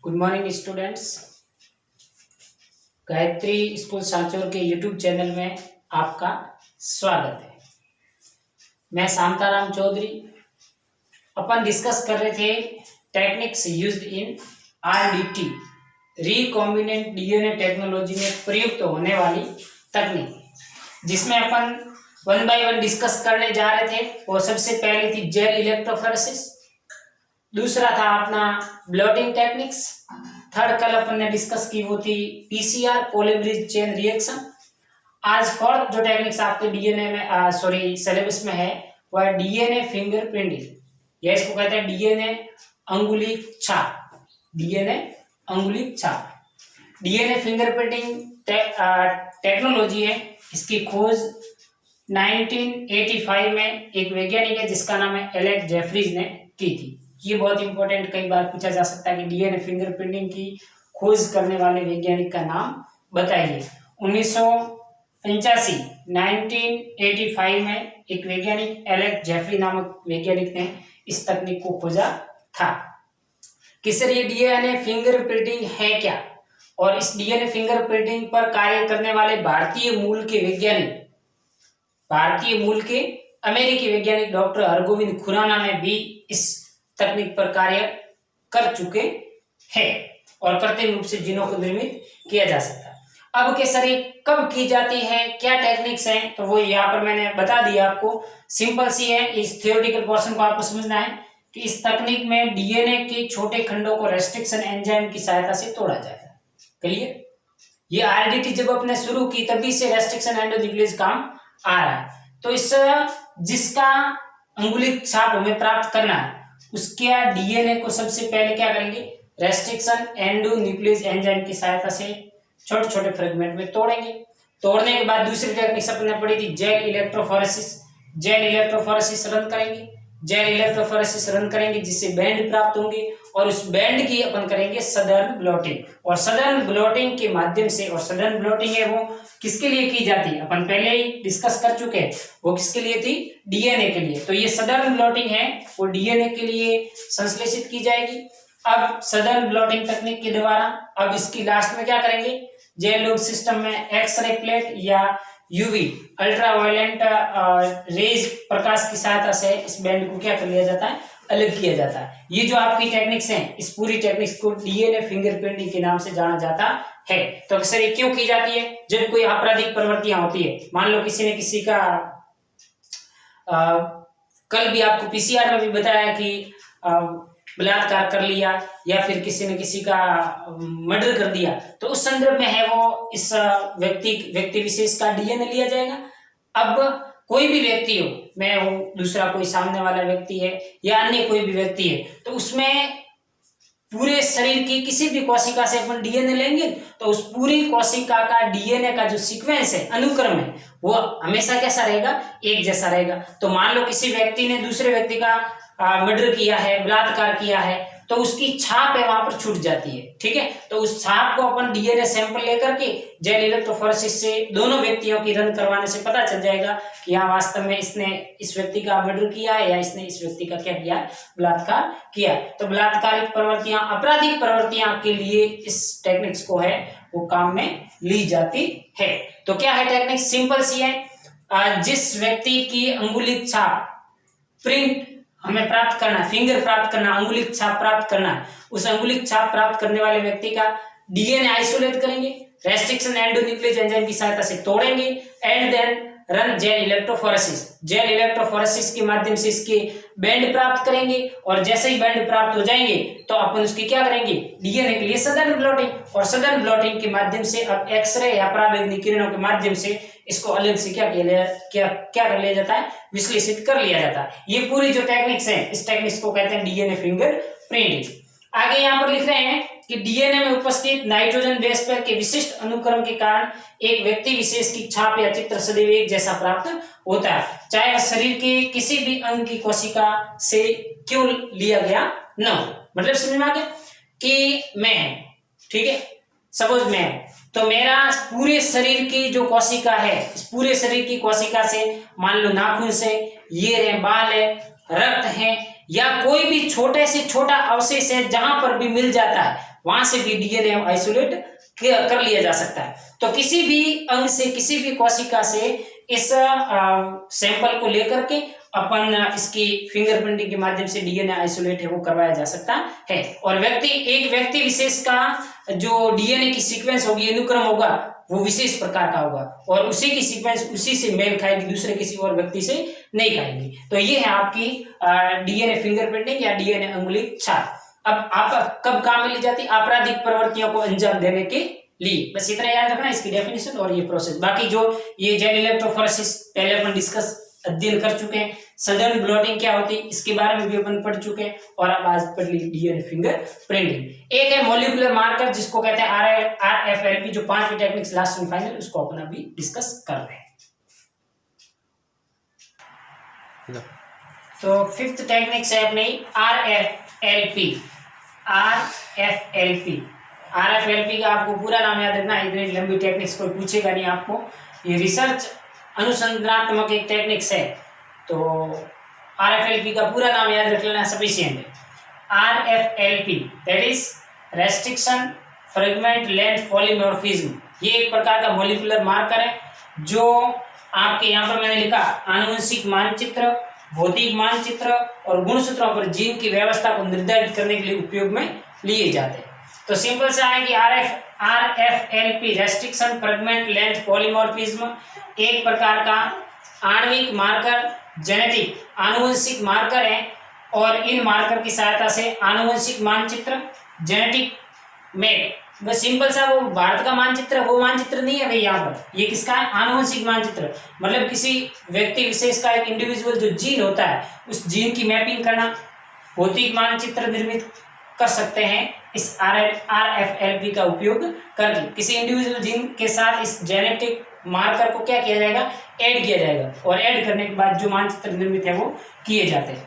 Good morning students. Gayatri school Sanchore के YouTube channel में आपका स्वागत है। मैं शांताराम चौधरी। अपन डिस्कस कर रहे थे techniques used in RDT, recombinant DNA technology में प्रयुक्त होने वाली तकनीक, जिसमें अपन वन बाय वन डिस्कस करने जा रहे थे। और सबसे पहले थी जेल इलेक्ट्रोफोरेसिस, दूसरा था अपना ब्लॉटिंग टेक्निक्स, थर्ड कल अपन ने डिस्कस की वो थी पीसीआर पॉलीमरेज चेन रिएक्शन। आज फोर्थ जो टेक्निक्स आपके डीएनए में सिलेबस में है वो है डीएनए फिंगरप्रिंटिंग, या इसको कहते हैं डीएनए अंगुली छाप। डीएनए अंगुली छाप डीएनए फिंगरप्रिंटिंग टेक्नोलॉजी है। इसकी खोज 1985 में एक वैज्ञानिक है जिसका नाम है एलेक्स जेफरीज ने की थी। ये बहुत इंपॉर्टेंट, कई बार पूछा जा सकता है कि डीएनए फिंगरप्रिंटिंग की खोज करने वाले वैज्ञानिक का नाम बताइए। 1985 में एक वैज्ञानिक एलेक्स जेफरी नामक वैज्ञानिक ने इस तकनीक को खोजा था कि सर ये डीएनए फिंगरप्रिंटिंग है क्या, और इस डीएनए फिंगरप्रिंटिंग पर कार्य करने वाले भारतीय मूल के अमेरिकी वैज्ञानिक डॉक्टर हरगोविंद खुराना ने भी इस तकनीक पर कार्य कर चुके हैं, और कृत्रिम रूप से जीनों को निर्मित किया जा सकता है। अब के सर ये कब की जाती है, क्या टेक्निक्स हैं, तो वो यहाँ पर मैंने बता दिया आपको। सिंपल सी है, इस थियोरेटिकल पोर्शन को आपको समझना है कि इस तकनीक में डीएनए के छोटे खंडों को रेस्ट्रिक्शन एंजाइम की सहायता से तोड़ा जाता है। क्लियर? ये आरडीटी जब अपने शुरू की तभी से रेस्ट्रिक्शन एंडोन्यूक्लियस काम आ रहा है। तो इस जिसका अंगुली छाप हमें प्राप्त करना है उसके डीएनए को सबसे पहले क्या करेंगे, रेस्ट्रिक्शन एंडोन्यूक्लियस एंजाइम की सहायता से छोटे छोटे फ्रेगमेंट में तोड़ेंगे। तोड़ने के बाद दूसरी टेक्निक अपने पढ़ी थी जेल इलेक्ट्रोफोरेसिस रन करेंगे जिससे बैंड प्राप्त होंगे, और उस बैंड की अपन करेंगे सदर्न ब्लॉटिंग। और सदर्न ब्लॉटिंग के माध्यम से, और सदर्न ब्लॉटिंग है वो किसके लिए की जाती है, अपन पहले ही डिस्कस कर चुके हैं, वो किसके लिए थी, डीएनए के लिए। तो ये सदर्न ब्लॉटिंग है वो डीएनए के लिए संश्लेषित की जाएगी। अब सदर्न ब्लॉटिंग तकनीक के द्वारा अब इसकी लास्ट में क्या करेंगे, जेल लोड सिस्टम में एक्सरे प्लेट या यूवी अल्ट्रावायलेंट रेज प्रकाश की सहायता से इस बैंड को क्या कर लिया जाता है, अलग किया जाता है। ये जो आपकी टेक्निक्स हैं, इस पूरी टेक्निक्स को डीएनए फिंगरप्रिंटिंग के नाम से जाना जाता है। तो सर ये क्यों की जाती है, जब कोई आपराधिक प्रवृत्तियां होती है, मान लो किसी ने किसी का कल भी आपको पीसीआर में भी बताया कि बलात्कार कर लिया या फिर किसी ने किसी का मर्डर कर दिया, तो उस संदर्भ में है वो इस व्यक्ति विशेष का डीएनए लिया जाएगा। अब कोई भी व्यक्ति हो, मैं हूं, दूसरा कोई सामने वाला व्यक्ति है या अन्य कोई भी व्यक्ति है, तो उसमें पूरे शरीर की किसी भी कोशिका से अपन डीएनए लेंगे तो उस पूरी कोशिका का डीएनए का जो सीक्वेंस है, अनुक्रम है, वो हमेशा कैसा रहेगा, एक जैसा रहेगा। तो मान लो किसी व्यक्ति ने दूसरे व्यक्ति का मर्डर किया है, बलात्कार किया है, तो उसकी छाप है वहां पर छूट जाती है। ठीक है, तो उस छाप को अपन डीएनए सैंपल लेकर के जेल इलेक्ट्रोफोरेसिस से दोनों व्यक्तियों की रन करवाने से पता चल जाएगा कि यहाँ वास्तव में इसने इस व्यक्ति का मर्डर किया है या इसने इस व्यक्ति का क्या किया है, बलात्कार किया। तो बलात्कारिक प्रवृत्तियां, आपराधिक प्रवृत्तियां के लिए इस टेक्निक्स को है वो काम में ली जाती है। तो क्या है टेक्निक, सिंपल सी है। जिस व्यक्ति की अंगुली छाप प्रिंट हमें प्राप्त करना है, फिंगर प्राप्त करना, अंगुली छाप प्राप्त करना है, उस अंगुली छाप प्राप्त करने वाले व्यक्ति का डीएनए आइसोलेट करेंगे, रेस्ट्रिक्शन एंडोन्यूक्लियस एंजाइम की सहायता से तोड़ेंगे, and then run gel electrophoresis के माध्यम से इसके बैंड प्राप्त करेंगे, और जैसे ही बैंड प्राप्त हो जाएंगे तो अपन उसकी क्या करेंगे, डीएनए के लिए सदर्न ब्लॉटिंग, और सदर्न ब्लॉटिंग के माध्यम से अब एक्सरे या पराबैंगनी किरणों के माध्यम से इसको अलग से क्या कर लिया जाता है, विश्लेषित कर लिया जाता है। ये पूरी जो टेक्निक्स है, इस टेक्निक्स को कहते हैं डीएनए फिंगरप्रिंटिंग। आगे यहाँ पर लिख रहे हैं कि डीएनए में उपस्थित नाइट्रोजन बेस पेयर के विशिष्ट अनुक्रम के कारण एक व्यक्ति विशेष की छाप या चित्र सदैव एक जैसा प्राप्त होता है, चाहे वह शरीर के किसी भी अंग की कोशिका से क्यों लिया गया न हो। मतलब समझ में आ गया कि मैं, ठीक है, सपोज मैं, तो मेरा पूरे शरीर की जो कोशिका है, इस पूरे शरीर की कोशिका से मान लो नाखून से, ये बाल है, रक्त है, या कोई भी छोटे से छोटा अवशेष है जहां पर भी मिल जाता है वहां से भी डीएनए आइसोलेट कर लिया जा सकता है। तो किसी भी अंग से, किसी भी कोशिका से इस सैंपल को लेकर के अपन इसकी फिंगरप्रिंटिंग के माध्यम से डीएनए आइसोलेट है वो करवाया जा सकता है। और एक व्यक्ति विशेष का जो डीएनए की सीक्वेंस होगी, अनुक्रम होगा, वो विशेष प्रकार का होगा और उसी की सीक्वेंस उसी से मेल खाएगी, दूसरे किसी और व्यक्ति से नहीं खाएगी। तो ये है आपकी डीएनए फिंगरप्रिंटिंग या डीएनए अंगुली छाप। अब आप कब काम में ली जाती है? आपराधिक प्रवृत्तियों को अंजाम देने के लिए। बस इतना याद रखना, इसकी डेफिनेशन और ये प्रोसेस। बाकी जो ये जेल इलेक्ट्रोफोरेसिस पहले अपन डिस्कस अध्ययन कर चुके हैं। सडन ब्लॉटिंग क्या होती है इसके बारे में भी अपन पढ़ चुके हैं। और अब आज पढ़ ली डीएनए फिंगर प्रिंटिंग। एक है मॉलिक्यूलर मार्कर जिसको कहते हैं RFLP, जो 5वीं टेक्निक्स लास्ट एंड फाइनल, उसको अपन अभी डिस्कस कर रहे हैं। तो 5th टेक्निक्स है अपनी RFLP। RFLP का आपको पूरा नाम याद रखना, इतनी लंबी टेक्निक्स कोई पूछेगा नहीं आपको। ये रिसर्च अनुसंधानात्मक एक टेक्निक्स है, तो RFLP का पूरा नाम याद रख लेना सफिशिएंट है। RFLP that is restriction fragment length polymorphism. ये एक प्रकार का मॉलिक्यूलर मार्कर है जो आपके यहाँ पर मैंने लिखा आनुवंशिक मानचित्र, भौतिक मानचित्र और गुणसूत्रों पर जीन की व्यवस्था को निर्धारित करने के लिए उपयोग में लिए जाते हैं। तो सिंपल सा है कि RFLP restriction fragment length polymorphism एक प्रकार का आणविक मार्कर, जेनेटिक आनुवंशिक मार्कर है और इन मार्कर की सहायता से आनुवंशिक मानचित्र, जेनेटिक मैप, बस सिंपल सा वो भारत का मानचित्र, वो मानचित्र नहीं है भाई यहाँ पर। ये किसका है? आनुवंशिक मानचित्र, मतलब किसी व्यक्ति विशेष का एक इंडिविजुअल जो जीन होता है उस जीन की मैपिंग करना, भौतिक मानचित्र निर्मित कर सकते हैं इस RFLP का उपयोग करके। किसी इंडिविजुअल जीन के साथ इस जेनेटिक मार्कर को क्या किया जाएगा? ऐड किया जाएगा और ऐड करने के बाद जो मानचित्र निर्मित है वो किए जाते हैं।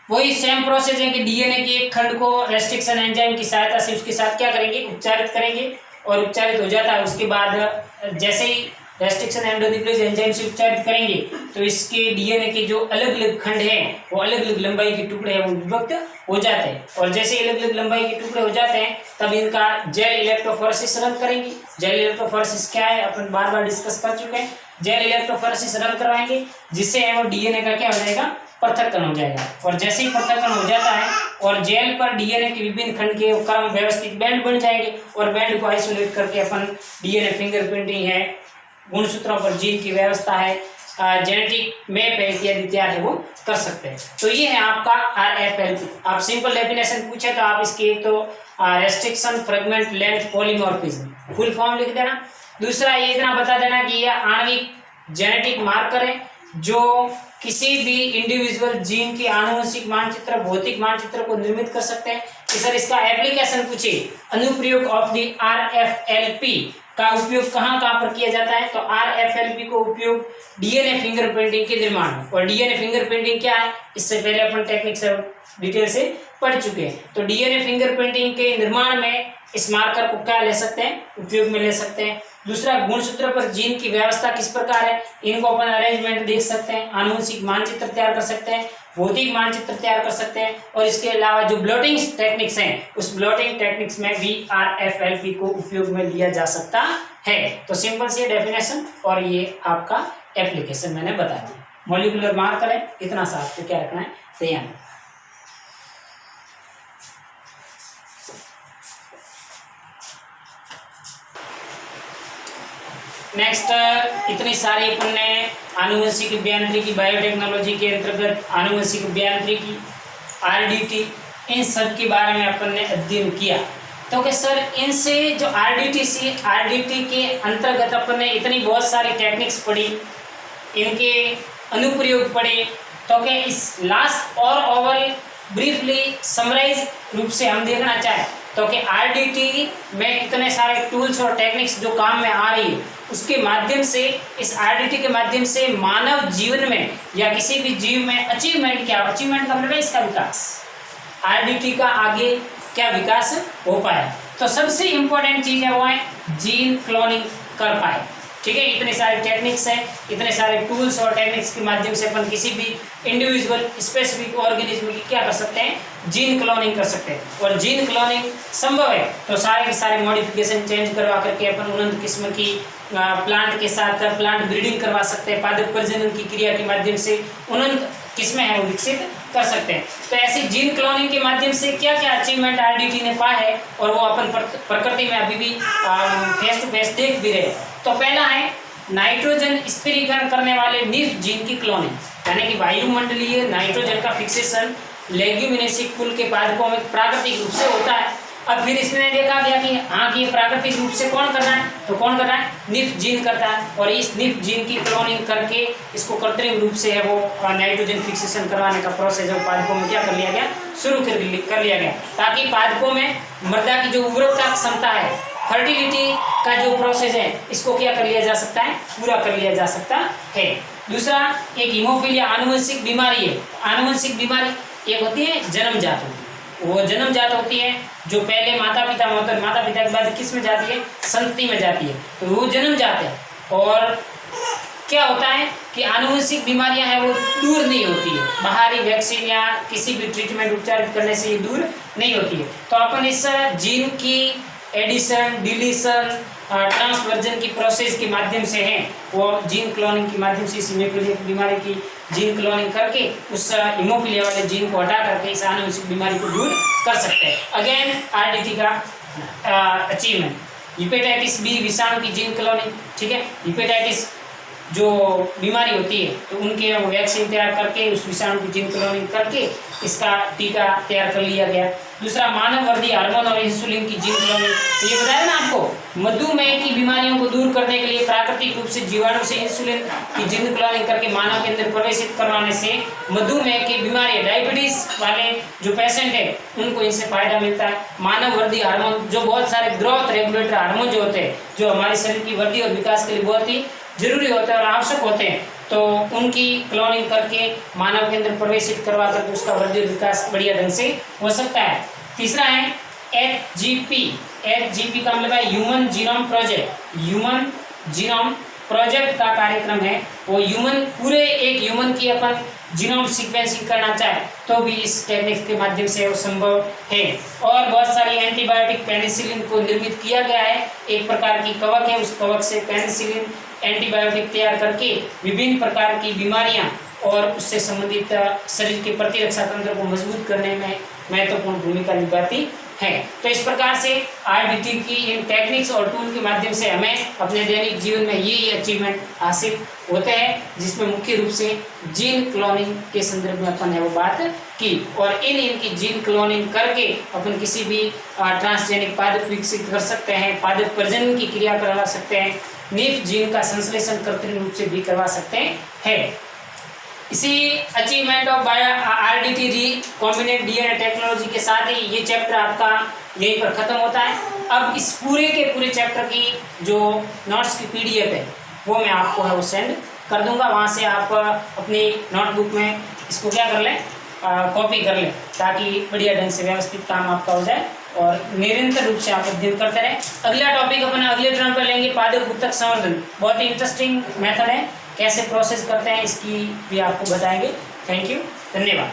वही सेम प्रोसेस है कि डीएनए के एक खंड को रेस्ट्रिक्शन एंजाइम की सहायता से उसके साथ क्या करेंगे? उपचारित करेंगे और उपचारित हो जाता है। उसके बाद जैसे ही रेस्ट्रिक्शन एंडोन्यूक्लियस एंजाइम से उपचारित करेंगे तो इसके डीएनए के जो अलग अलग खंड हैं वो अलग अलग लंबाई के टुकड़े हैं वो विभक्त हो जाते हैं। और जैसे अलग अलग लंबाई के टुकड़े हो जाते हैं तब इनका जेल इलेक्ट्रोफोरेसिस रन करेंगे। जेल इलेक्ट्रोफोरेसिस क्या है अपन बार बार डिस्कस कर चुके हैं। जेल इलेक्ट्रोफोरेसिस रन करवाएंगे जिससे वो डीएनए का क्या हो जाएगा? पृथक्करण हो जाएगा। और जैसे ही पृथक्करण हो जाता है और जेल पर डीएनए के विभिन्न खंड के क्रम व्यवस्थित बैंड बन जाएंगे और बैंड को आइसोलेट करके अपन डीएनए फिंगरप्रिंटिंग है, गुणसूत्रों पर जीन की व्यवस्था है, जेनेटिक मैप है इत्यादि तैयार है वो कर सकते हैं। तो ये है आपका RFLP। आप सिंपल डेफिनेशन पूछे तो आप इसकी एक तो restriction fragment length polymorphism full form लिख देना। दूसरा ये इतना बता देना कि यह आणविक जेनेटिक मार्कर है जो किसी भी इंडिविजुअल जीन की आनुवंशिक मानचित्र, भौतिक मानचित्र को निर्मित कर सकते हैं। कि सर इसका एप्लीकेशन पूछे, अनुप्रयोग ऑफ द RFLP का उपयोग कहाँ कहाँ पर किया जाता है? तो RFLP को उपयोग डीएनए फिंगरप्रिंटिंग के निर्माण में। और डीएनए फिंगरप्रिंटिंग क्या है इससे पहले अपन टेक्निक से डिटेल से पढ़ चुके हैं। तो डीएनए फिंगरप्रिंटिंग के निर्माण में इस मार्कर को क्या ले सकते हैं? उपयोग में ले सकते हैं। दूसरा, गुणसूत्र पर जीन की व्यवस्था किस प्रकार है इनको अपन अरेंजमेंट देख सकते हैं, आनुवंशिक मानचित्र तैयार कर सकते हैं, भौतिक मानचित्र तैयार कर सकते हैं। और इसके अलावा जो ब्लॉटिंग टेक्निक्स हैं उस ब्लॉटिंग टेक्निक्स में भी RFLP को उपयोग में लिया जा सकता है। तो सिंपल सी डेफिनेशन और ये आपका एप्लीकेशन मैंने बता दिया। मॉलिक्यूलर मार्कर है, इतना सा आपको क्या रखना है तैयार। नेक्स्ट, इतनी सारी अपन ने आनुवंशिक अभियांत्रिकी, बायोटेक्नोलॉजी के अंतर्गत आनुवंशिक अभियांत्रिकी, RDT, इन सब के बारे में अपन ने अध्ययन किया। तो कि सर इनसे जो RDT के अंतर्गत अपन ने इतनी बहुत सारी टेक्निक्स पढ़ी, इनके अनुप्रयोग पढ़े। तो कि इस लास्ट और ओवल ब्रीफली समराइज रूप से हम देखना चाहें तो कि RDT में इतने सारे टूल्स और टेक्निक्स जो काम में आ रही है उसके माध्यम से, इस RDT के माध्यम से मानव जीवन में या किसी भी जीव में अचीवमेंट क्या, अचीवमेंट का मतलब है इसका विकास, RDT का आगे क्या विकास हो पाए। तो सबसे इंपॉर्टेंट चीज है वो है जीन क्लोनिंग कर पाए। ठीक है। इतने सारे टेक्निक्स हैं, इतने सारे टूल्स और टेक्निक्स के माध्यम से अपन किसी भी इंडिविजुअल स्पेसिफिक ऑर्गेनिज्म की क्या कर सकते हैं, जीन क्लोनिंग कर सकते हैं। और जीन क्लोनिंग संभव है तो सारे के सारे मॉडिफिकेशन चेंज करवा करके अपन उन्नत किस्म की प्लांट के साथ प्लांट ब्रीडिंग करवा सकते हैं, पादप प्रजनन की क्रिया के माध्यम से उन्नत किस्में हैं वो विकसित कर सकते हैं। तो ऐसी जीन क्लोनिंग के माध्यम से क्या क्या अचीवमेंट आरडीटी ने पाया है और वो अपन प्रकृति में अभी भी फेस टू फेस देख भी रहे। तो पहला है नाइट्रोजन स्थिरीकरण करने वाले निफ जीन की क्लोनिंग, यानी कि वायुमंडलीय नाइट्रोजन का फिक्सेशन लेग्यूमिनेसी कुल के पादपों में प्राकृतिक रूप से होता है। अब फिर इसमें देखा गया कि हाँ कि ये प्राकृतिक रूप से कौन कर रहा है, तो कौन कर रहा है, निफ जीन करता है। और इस निफ जीन की क्लोनिंग करके इसको कृत्रिम रूप से है वो नाइट्रोजन फिक्सेशन करवाने का प्रोसेस है पादपों में क्या कर लिया गया, शुरू कर लिया गया, ताकि पादपों में मृदा की जो उर्वरकता क्षमता है, फर्टिलिटी का जो प्रोसेस है, इसको क्या कर लिया जा सकता है, पूरा कर लिया जा सकता है। दूसरा एक हीमोफीलिया आनुवंशिक बीमारी है। आनुवंशिक बीमारी एक होती है जन्मजात होती है, वो जन्मजात होती है जो पहले माता पिता में होता है, माता पिता के बाद किस में जाती है, संतति में जाती है, तो वो जन्मजात है। और क्या होता है कि आनुवंशिक बीमारियां हैं वो दूर नहीं होती है, बाहरी वैक्सीन या किसी भी ट्रीटमेंट उपचार करने से ये दूर नहीं होती है। तो अपन इस जीन की एडिशन, डिलीशन, ट्रांसवर्जन की प्रोसेस के माध्यम से है वो जीन क्लोनिंग के माध्यम से इस हीमोफीलिया बीमारी की जीन क्लोनिंग करके उस हीमोफीलिया वाले जीन को हटा करके इस आनुवंशिक बीमारी को दूर कर सकते हैं। अगेन आरडीटी का अचीवमेंट। हिपेटाइटिस बी विषाणु की जीन क्लोनिंग, ठीक है, हिपेटाइटिस जो बीमारी होती है तो उनके वैक्सीन तैयार करके उस विषाणु की जीन क्लोनिंग करके इसका टीका तैयार कर लिया गया। दूसरा मानव वर्धी हार्मोन और इंसुलिन की जीन क्लोनिंग, तो ये बताया ना आपको, मधुमेह की बीमारियों को दूर करने के लिए प्राकृतिक रूप से जीवाणु से इंसुलिन की जीन क्लोनिंग करके मानव के अंदर प्रवेशित करवाने से मधुमेह की बीमारी, डायबिटीज वाले जो पेशेंट है उनको इनसे फायदा मिलता है। मानव वर्धी हार्मोन जो बहुत सारे ग्रोथ रेगुलेटर हार्मोन जो होते हैं जो हमारे शरीर की वृद्धि और विकास के लिए बहुत ही जरूरी होते हैं और आवश्यक होते हैं, तो उनकी क्लोनिंग करके मानव के अंदर प्रवेशित करवा करके उसका वृद्धि और विकास बढ़िया ढंग से हो सकता है। तीसरा है HGP। HGP का मतलब है human genome project. Human genome project का कार्यक्रम है वो ह्यूमन, पूरे एक ह्यूमन की अपन जीनोम सीक्वेंसिंग करना चाहे तो भी इस टेक्निक के माध्यम से वो संभव है। और बहुत सारी एंटीबायोटिक पेनिसिलिन को निर्मित किया गया है, एक प्रकार की कवक है, उस कवक से पेनिसिलिन एंटीबायोटिक तैयार करके विभिन्न प्रकार की बीमारियां और उससे संबंधित शरीर के प्रतिरक्षा तंत्र को मजबूत करने में महत्वपूर्ण भूमिका निभाती है। तो इस प्रकार से आरडीटी की इन टेक्निक्स और टूल के माध्यम से हमें अपने दैनिक जीवन में ये अचीवमेंट हासिल होते हैं, जिसमें मुख्य रूप से जीन क्लोनिंग के संदर्भ में अपन ने वो बात की। और इनकी जीन क्लोनिंग करके अपन किसी भी ट्रांसजेनिक पादप विकसित कर सकते हैं, पादप प्रजनन की क्रिया करवा सकते हैं, निफ जीन का संश्लेषण कृत्रिम रूप से भी करवा सकते हैं। इसी achievement of RDT recombinant DNA technology के साथ ही ये चैप्टर आपका यहीं पर खत्म होता है। अब इस पूरे के पूरे चैप्टर की जो नोट्स की पीडीएफ है वो मैं आपको है वो सेंड कर दूंगा, वहाँ से आप अपनी नोटबुक में इसको क्या कर लें, कॉपी कर लें, ताकि बढ़िया ढंग से व्यवस्थित काम आपका हो जाए और निरंतर रूप से आप अध्ययन करते रहें। अगला टॉपिक अपन अगले टर्न पर लेंगे, पादप उत्तक संवर्धन। बहुत ही इंटरेस्टिंग मेथड है, कैसे प्रोसेस करते हैं इसकी भी आपको बताएंगे। थैंक यू, धन्यवाद।